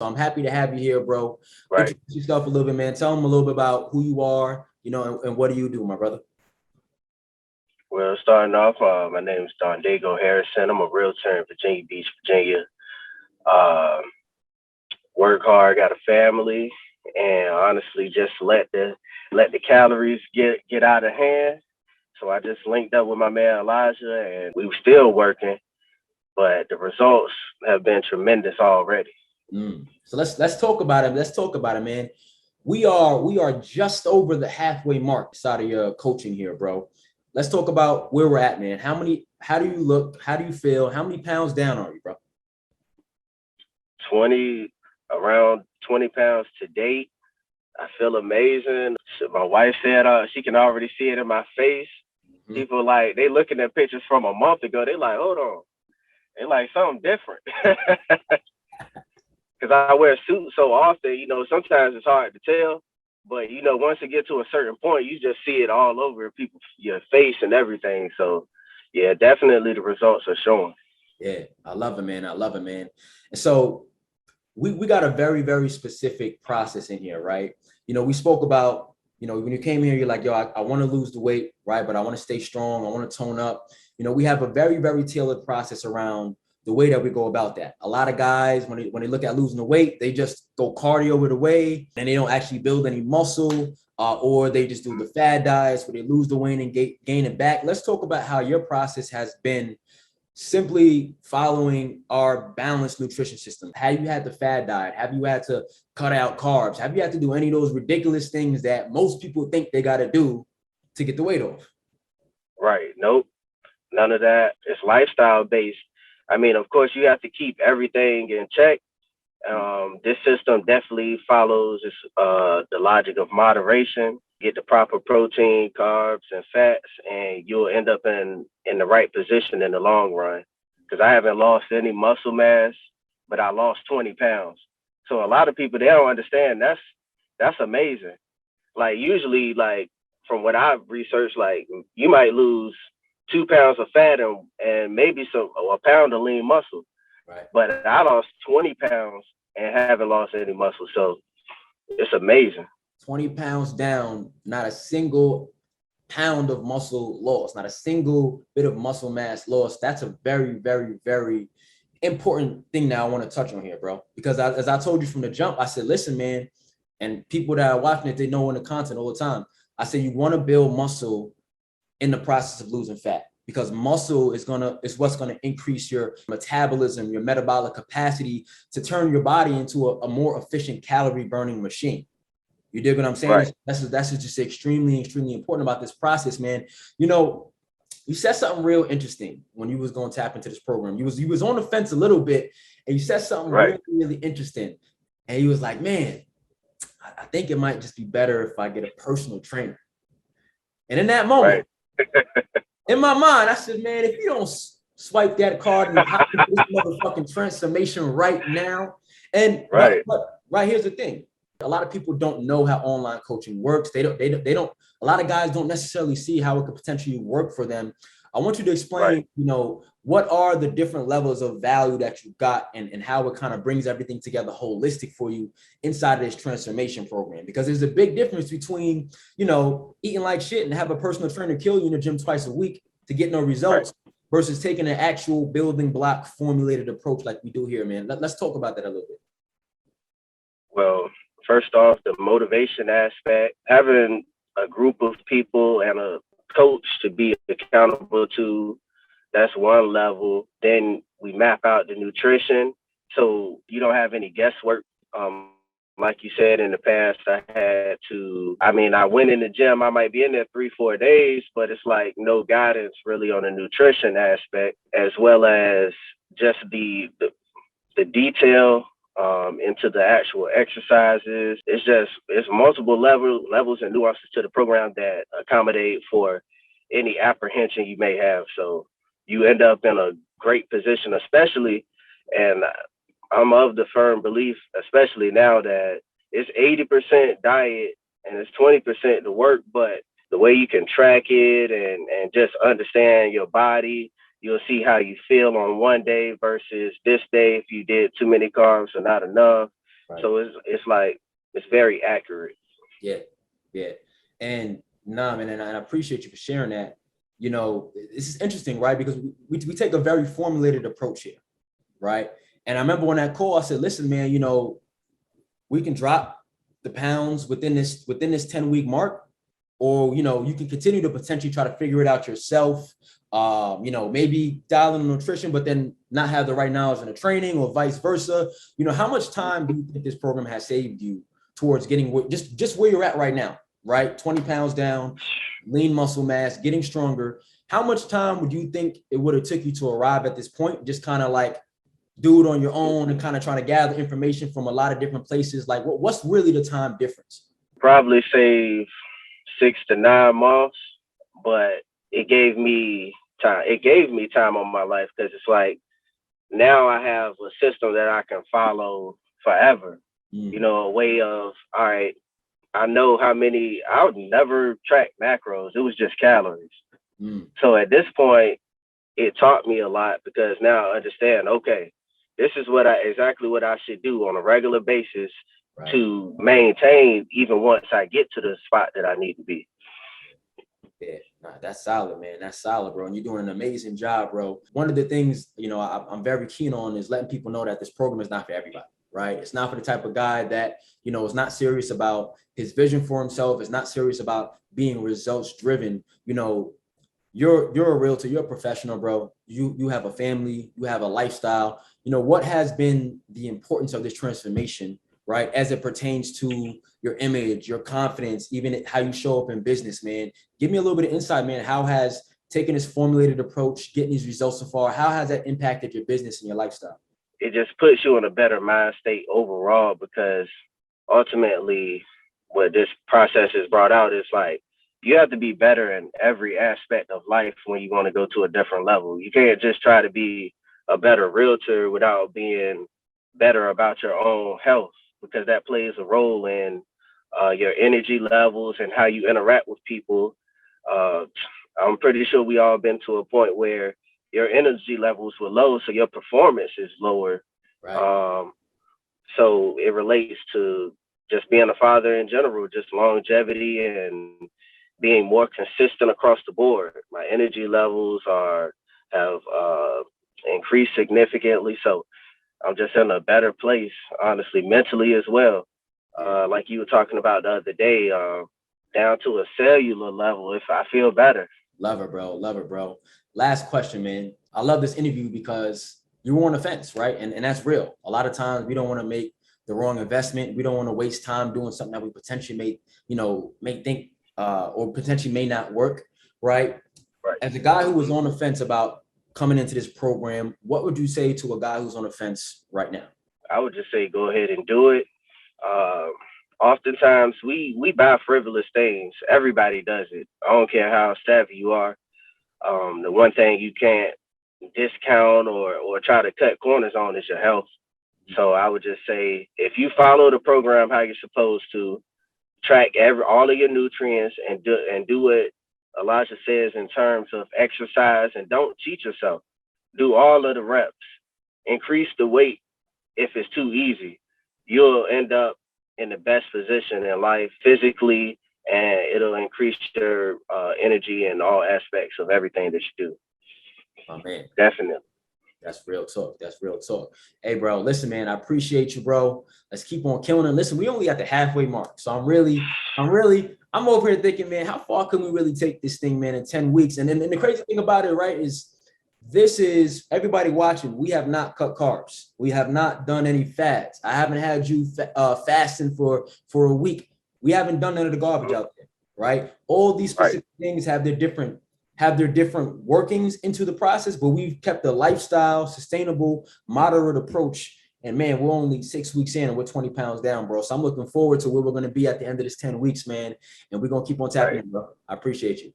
So I'm happy to have you here, bro. Right. Introduce yourself a little bit, man. Tell them a little bit about who you are, and what do you do, my brother? Well, starting off, my name is Don Dago Harrison. I'm a realtor in Virginia Beach, Virginia. Uh, Work hard, got a family, and honestly, just let the calories get out of hand. So I just linked up with my man Elijah, and we were still working, but the results have been tremendous already. So let's talk about it. Let's talk about it, man. We are just over the halfway mark side of your coaching here, bro. Let's talk about where we're at, man. How do you look? How do you feel? How many pounds down are you, bro? 20 around 20 pounds to date. I feel amazing. So my wife said she can already see it in my face. Mhm. People like they looking at pictures from a month ago. They like, hold on, they like something different. Because I wear suits so often, sometimes it's hard to tell. But once it gets to a certain point, you just see it all over people's your face and everything. So yeah, definitely the results are showing. Yeah, I love it, man. I love it, man. And so we got a very, very specific process in here, right? We spoke about, when you came here, you're like, yo, I want to lose the weight, right? But I want to stay strong. I want to tone up. We have a very, very tailored process around the way that we go about that. A lot of guys, when they look at losing the weight, they just go cardio with the way and they don't actually build any muscle, or they just do the fad diets where they lose the weight and gain it back. Let's talk about how your process has been simply following our balanced nutrition system. Have you had the fad diet? Have you had to cut out carbs? Have you had to do any of those ridiculous things that most people think they got to do to get the weight off? Right? Nope, none of that. It's lifestyle based. I mean, of course, you have to keep everything in check. This system definitely follows the logic of moderation. Get the proper protein, carbs, and fats, and you'll end up in the right position in the long run. Because I haven't lost any muscle mass, but I lost 20 pounds. So a lot of people they don't understand that's amazing. Like usually, like from what I've researched, like you might lose 2 pounds of fat and maybe a pound of lean muscle, Right. but I lost 20 pounds and haven't lost any muscle. So it's amazing. 20 pounds down, not a single pound of muscle loss, not a single bit of muscle mass loss. That's a very, very, very important thing that I want to touch on here, bro. Because as I told you from the jump, I said, listen, man, and people that are watching it, they know in the content all the time. I said, you want to build muscle in the process of losing fat because muscle is what's gonna increase your metabolism, your metabolic capacity to turn your body into a more efficient calorie burning machine. You dig what I'm saying? Right. That's just extremely, extremely important about this process, man. You know, you said something real interesting when you was going to tap into this program. You was on the fence a little bit, and you said something Right. really, really interesting. And you was like, man, I think it might just be better if I get a personal trainer. And in that moment, Right. in my mind, I said, man, if you don't swipe that card and hop into this motherfucking transformation right now, and but Right. but right here's the thing. A lot of people don't know how online coaching works. They don't a lot of guys don't necessarily see how it could potentially work for them. I want you to Right. explain, what are the different levels of value that you got and how it kind of brings everything together holistic for you inside of this transformation program. Because there's a big difference between, eating like shit and have a personal trainer kill you in the gym twice a week to get no Right. results versus taking an actual building block formulated approach like we do here, man. Let's talk about that a little bit. Well, first off, the motivation aspect, having a group of people and a coach to be accountable to, that's one level. Then we map out the nutrition. So you don't have any guesswork. Like you said, in the past, I had I went in the gym, I might be in there 3, 4 days, but it's like no guidance really on the nutrition aspect, as well as just the detail into the actual exercises. It's multiple levels and nuances to the program that accommodate for any apprehension you may have. So you end up in a great position, especially, and I'm of the firm belief, especially now that it's 80% diet and it's 20% the work, but the way you can track it and just understand your body, you'll see how you feel on one day versus this day if you did too many carbs or not enough. Right. So it's like, it's very accurate. Yeah. Yeah. And nah, man, and I appreciate you for sharing that. You know, this is interesting, right? Because we take a very formulated approach here, right? And I remember on that call, I said, listen, man, you know, we can drop the pounds within this 10-week mark, or you know, you can continue to potentially try to figure it out yourself. You know, maybe dial in nutrition, but then not have the right knowledge in the training, or vice versa. You know, how much time do you think this program has saved you towards getting just where you're at right now, right? 20 pounds down, lean muscle mass, getting stronger. How much time would you think it would have took you to arrive at this point? Just kind of like do it on your own and kind of trying to gather information from a lot of different places. Like what's really the time difference? Probably save 6 to 9 months, but it gave me time. It gave me time on my life, because it's like, now I have a system that I can follow forever. You know, a way of, all right, I know how many. I would never track macros. It was just calories. So at this point, it taught me a lot, because now I understand, okay, this is exactly what I should do on a regular basis, right, to maintain even once I get to the spot that I need to be. Yeah, nah, that's solid, man. That's solid, bro. And you're doing an amazing job, bro. One of the things, you know, I'm very keen on is letting people know that this program is not for everybody, right? It's not for the type of guy that, you know, is not serious about his vision for himself, is not serious about being results driven. You know, you're a realtor, you're a professional, bro. You have a family, you have a lifestyle. You know, what has been the importance of this transformation, right, as it pertains to your image, your confidence, even how you show up in business, man? Give me a little bit of insight, man. How has taking this formulated approach, getting these results so far, how has that impacted your business and your lifestyle? It just puts you in a better mind state overall, because ultimately what this process has brought out is like, you have to be better in every aspect of life when you want to go to a different level. You can't just try to be a better realtor without being better about your own health, because that plays a role in your energy levels and how you interact with people. I'm pretty sure we all been to a point where your energy levels were low, so your performance is lower. Right. So it relates to just being a father in general, just longevity and being more consistent across the board. My energy levels have increased significantly, so I'm just in a better place, honestly, mentally as well. Like you were talking about the other day, down to a cellular level, if I feel better. Love it, bro. Love it, bro. Last question, man. I love this interview because you were on the fence, right? And that's real. A lot of times we don't want to make the wrong investment. We don't want to waste time doing something that we potentially may think or potentially may not work, right? Right. As a guy who was on the fence about coming into this program, what would you say to a guy who's on the fence right now? I would just say go ahead and do it. Oftentimes we buy frivolous things. Everybody does it. I don't care how savvy you are. The one thing you can't discount or try to cut corners on is your health. So I would just say, if you follow the program how you're supposed to, track all of your nutrients, and do what Elijah says in terms of exercise, and don't cheat yourself. Do all of the reps. Increase the weight if it's too easy. You'll end up in the best position in life physically, and it'll increase your energy in all aspects of everything that you do. Oh, man. Definitely. That's real talk. That's real talk. Hey, bro, listen, man, I appreciate you, bro. Let's keep on killing it. Listen, we only at the halfway mark. So I'm over here thinking, man, how far can we really take this thing, man, in 10 weeks? And then the crazy thing about it, right, is this is everybody watching. We have not cut carbs. We have not done any fads. I haven't had you fasting for a week. We haven't done none of the garbage out there, right? All these specific things have their different workings into the process, but we've kept a lifestyle, sustainable, moderate approach. And man, we're only 6 weeks in and we're 20 pounds down, bro. So I'm looking forward to where we're going to be at the end of this 10 weeks, man. And we're going to keep on tapping in, bro. I appreciate you.